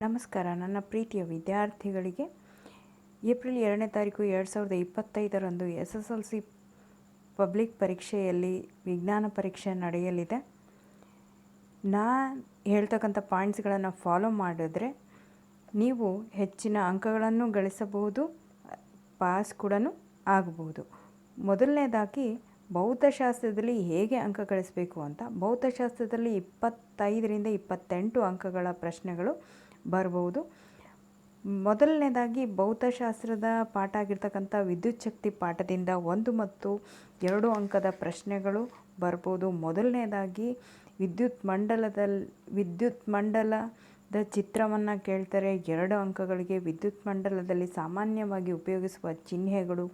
ನಮಸ್ಕಾರ. ನನ್ನ ಪ್ರೀತಿಯ ವಿದ್ಯಾರ್ಥಿಗಳಿಗೆ ಏಪ್ರಿಲ್ 2ನೇ ತಾರೀಕು 2025ರಂದು SSLC ಪಬ್ಲಿಕ್ ಪರೀಕ್ಷೆಯಲ್ಲಿ ವಿಜ್ಞಾನ ಪರೀಕ್ಷೆ ನಡೆಯಲಿದೆ. ನಾನು ಹೇಳ್ತಕ್ಕಂಥ ಪಾಯಿಂಟ್ಸ್ಗಳನ್ನು ಫಾಲೋ ಮಾಡಿದ್ರೆ ನೀವು ಹೆಚ್ಚಿನ ಅಂಕಗಳನ್ನು ಗಳಿಸಬಹುದು, ಪಾಸ್ ಕೂಡ ಆಗಬಹುದು. ಮೊದಲನೇದಾಗಿ ಭೌತಶಾಸ್ತ್ರದಲ್ಲಿ ಹೇಗೆ ಅಂಕ ಗಳಿಸಬೇಕು ಅಂತ. ಭೌತಶಾಸ್ತ್ರದಲ್ಲಿ 25ರಿಂದ 28 ಅಂಕಗಳ ಪ್ರಶ್ನೆಗಳು ಬರ್ಬೋದು. ಮೊದಲನೇದಾಗಿ ಭೌತಶಾಸ್ತ್ರದ ಪಾಠ ಆಗಿರ್ತಕ್ಕಂಥ ವಿದ್ಯುತ್ ಶಕ್ತಿ ಪಾಠದಿಂದ 1 ಮತ್ತು 2 ಅಂಕದ ಪ್ರಶ್ನೆಗಳು ಬರ್ಬೋದು. ಮೊದಲನೇದಾಗಿ ವಿದ್ಯುತ್ ಮಂಡಲದ ಚಿತ್ರವನ್ನು ಕೇಳ್ತಾರೆ. 2 ಅಂಕಗಳಿಗೆ ವಿದ್ಯುತ್ ಮಂಡಲದಲ್ಲಿ ಸಾಮಾನ್ಯವಾಗಿ ಉಪಯೋಗಿಸುವ ಚಿಹ್ನೆಗಳು,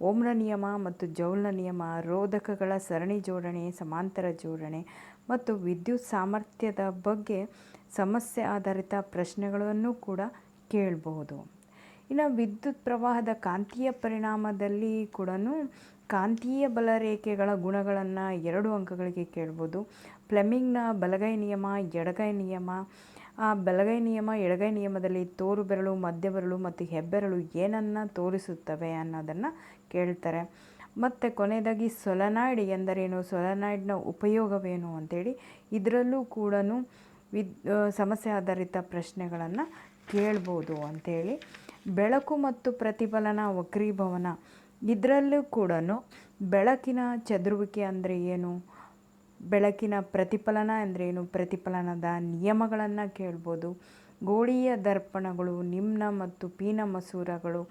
ಓಮ್ನ ನಿಯಮ ಮತ್ತು ಜೌಲ್ನ ನಿಯಮ, ರೋಧಕಗಳ ಸರಣಿ ಜೋಡಣೆ, ಸಮಾಂತರ ಜೋಡಣೆ ಮತ್ತು ವಿದ್ಯುತ್ ಸಾಮರ್ಥ್ಯದ ಬಗ್ಗೆ ಸಮಸ್ಯೆ ಆಧಾರಿತ ಪ್ರಶ್ನೆಗಳನ್ನು ಕೂಡ ಕೇಳಬಹುದು. ಇನ್ನು ವಿದ್ಯುತ್ ಪ್ರವಾಹದ ಕಾಂತೀಯ ಪರಿಣಾಮದಲ್ಲಿ ಕೂಡ ಕಾಂತೀಯ ಬಲರೇಖೆಗಳ ಗುಣಗಳನ್ನು 2 ಅಂಕಗಳಿಗೆ ಕೇಳ್ಬೋದು. ಫ್ಲೆಮಿಂಗ್ನ ಬಲಗೈ ನಿಯಮ, ಎಡಗೈ ನಿಯಮ, ಆ ಬಲಗೈ ನಿಯಮ ಎಡಗೈ ನಿಯಮದಲ್ಲಿ ತೋರು ಬೆರಳು, ಮಧ್ಯ ಬೆರಳು ಮತ್ತು ಹೆಬ್ಬೆರಳು ಏನನ್ನು ತೋರಿಸುತ್ತವೆ ಅನ್ನೋದನ್ನು ಕೇಳ್ತಾರೆ. ಮತ್ತು ಕೊನೆಯದಾಗಿ ಸೊಲೆನಾಯ್ಡ್ ಎಂದರೇನು, ಸೊಲೆನಾಯ್ಡ್ನ ಉಪಯೋಗವೇನು ಅಂತೇಳಿ ಇದರಲ್ಲೂ ಕೂಡ ಸಮಸ್ಯೆ ಆಧಾರಿತ ಪ್ರಶ್ನೆಗಳನ್ನು ಕೇಳ್ಬೋದು ಅಂಥೇಳಿ. ಬೆಳಕು ಮತ್ತು ಪ್ರತಿಫಲನ ವಕ್ರೀಭವನ, ಇದರಲ್ಲೂ ಕೂಡ ಬೆಳಕಿನ ಚದುರುವಿಕೆ ಅಂದರೆ ಏನು, ಬೆಳಕಿನ ಪ್ರತಿಫಲನ ಅಂದ್ರೇನು, ಪ್ರತಿಫಲನದ ನಿಯಮಗಳನ್ನು ಕೇಳ್ಬೋದು. ಗೋಳೀಯ ದರ್ಪಣಗಳು, ನಿಮ್ನ ಮತ್ತು ಪೀನ ಮಸೂರಗಳು,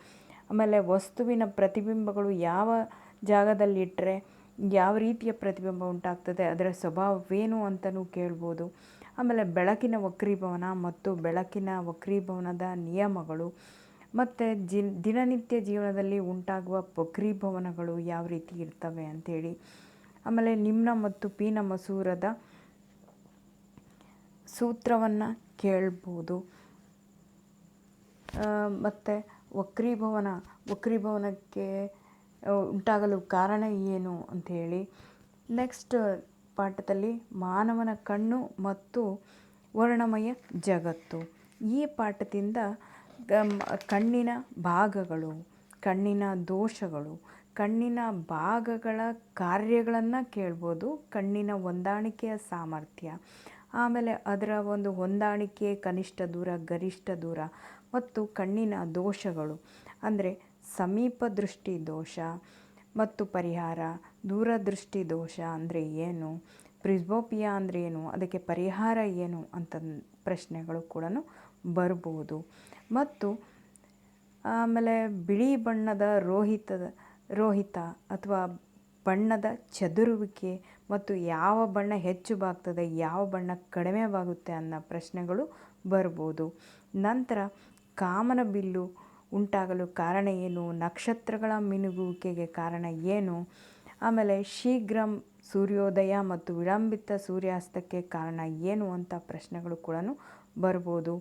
ಆಮೇಲೆ ವಸ್ತುವಿನ ಪ್ರತಿಬಿಂಬಗಳು ಯಾವ ಜಾಗದಲ್ಲಿಟ್ಟರೆ ಯಾವ ರೀತಿಯ ಪ್ರತಿಬಿಂಬ ಉಂಟಾಗ್ತದೆ, ಅದರ ಸ್ವಭಾವವೇನು ಅಂತಲೂ ಕೇಳ್ಬೋದು. ಆಮೇಲೆ ಬೆಳಕಿನ ವಕ್ರೀಭವನ ಮತ್ತು ಬೆಳಕಿನ ವಕ್ರೀಭವನದ ನಿಯಮಗಳು ಮತ್ತು ದಿನನಿತ್ಯ ಜೀವನದಲ್ಲಿ ಉಂಟಾಗುವ ವಕ್ರೀಭವನಗಳು ಯಾವ ರೀತಿ ಇರ್ತವೆ ಅಂಥೇಳಿ. ಆಮೇಲೆ ನಿಮ್ನ ಮತ್ತು ಪೀನ ಮಸೂರದ ಸೂತ್ರವನ್ನು ಕೇಳ್ಬೋದು. ಮತ್ತು ವಕ್ರೀಭವನಕ್ಕೆ ಉಂಟಾಗಲು ಕಾರಣ ಏನು ಅಂಥೇಳಿ. ನೆಕ್ಸ್ಟ್ ಪಾಠದಲ್ಲಿ ಮಾನವನ ಕಣ್ಣು ಮತ್ತು ವರ್ಣಮಯ ಜಗತ್ತು, ಈ ಪಾಠದಿಂದ ಕಣ್ಣಿನ ಭಾಗಗಳು, ಕಣ್ಣಿನ ದೋಷಗಳು, ಕಣ್ಣಿನ ಭಾಗಗಳ ಕಾರ್ಯಗಳನ್ನು ಕೇಳ್ಬೋದು. ಕಣ್ಣಿನ ಹೊಂದಾಣಿಕೆಯ ಸಾಮರ್ಥ್ಯ, ಆಮೇಲೆ ಅದರ ಒಂದು ಹೊಂದಾಣಿಕೆ, ಕನಿಷ್ಠ ದೂರ, ಗರಿಷ್ಠ ದೂರ ಮತ್ತು ಕಣ್ಣಿನ ದೋಷಗಳು ಅಂದರೆ ಸಮೀಪ ದೃಷ್ಟಿ ದೋಷ ಮತ್ತು ಪರಿಹಾರ, ದೂರದೃಷ್ಟಿ ದೋಷ ಅಂದರೆ ಏನು, ಪ್ರಿಸ್ಬೋಪಿಯಾ ಅಂದರೆ ಏನು, ಅದಕ್ಕೆ ಪರಿಹಾರ ಏನು ಅಂತ ಪ್ರಶ್ನೆಗಳು ಕೂಡ ಬರ್ಬೋದು. ಮತ್ತು ಆಮೇಲೆ ಬಿಳಿ ಬಣ್ಣದ ರೋಹಿತ ಅಥವಾ ಬಣ್ಣದ ಚದುರುವಿಕೆ ಮತ್ತು ಯಾವ ಬಣ್ಣ ಹೆಚ್ಚು ಬಾಗ್ತದೆ, ಯಾವ ಬಣ್ಣ ಕಡಿಮೆ ಬಾಗುತ್ತೆ ಅನ್ನೋ ಪ್ರಶ್ನೆಗಳು ಬರ್ಬೋದು. ನಂತರ ಕಾಮನಬಿಲ್ಲು ಉಂಟಾಗಲು ಕಾರಣ ಏನು, ನಕ್ಷತ್ರಗಳ ಮಿನುಗುವಿಕೆಗೆ ಕಾರಣ ಏನು, ಆಮೇಲೆ ಶೀಘ್ರ ಸೂರ್ಯೋದಯ ಮತ್ತು ವಿಳಂಬಿತ ಸೂರ್ಯಾಸ್ತಕ್ಕೆ ಕಾರಣ ಏನು ಅಂತ ಪ್ರಶ್ನೆಗಳು ಕೂಡ ಬರ್ಬೋದು.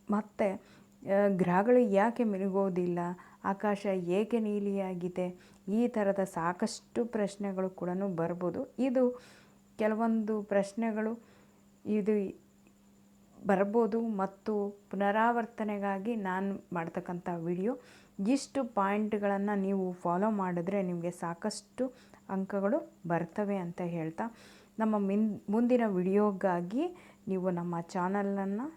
ಮತ್ತು ಗ್ರಹಗಳು ಯಾಕೆ ಮಿನುಗೋದಿಲ್ಲ, ಆಕಾಶ ಏಕೆ ನೀಲಿಯಾಗಿದೆ, ಈ ಥರದ ಸಾಕಷ್ಟು ಪ್ರಶ್ನೆಗಳು ಕೂಡ ಬರ್ಬೋದು. ಇದು ಕೆಲವೊಂದು ಪ್ರಶ್ನೆಗಳು ಇದು ಬರ್ಬೋದು ಮತ್ತು ಪುನರಾವರ್ತನೆಗಾಗಿ ನಾನು ಮಾಡ್ತಕ್ಕಂಥ ವಿಡಿಯೋ. ಇಷ್ಟು ಪಾಯಿಂಟ್ಗಳನ್ನು ನೀವು ಫಾಲೋ ಮಾಡಿದ್ರೆ ನಿಮಗೆ ಸಾಕಷ್ಟು ಅಂಕಗಳು ಬರ್ತವೆ ಅಂತ ಹೇಳ್ತಾ, ನಮ್ಮ ಮುಂದಿನ ವಿಡಿಯೋಗಾಗಿ ನೀವು ನಮ್ಮ ಚಾನಲನ್ನು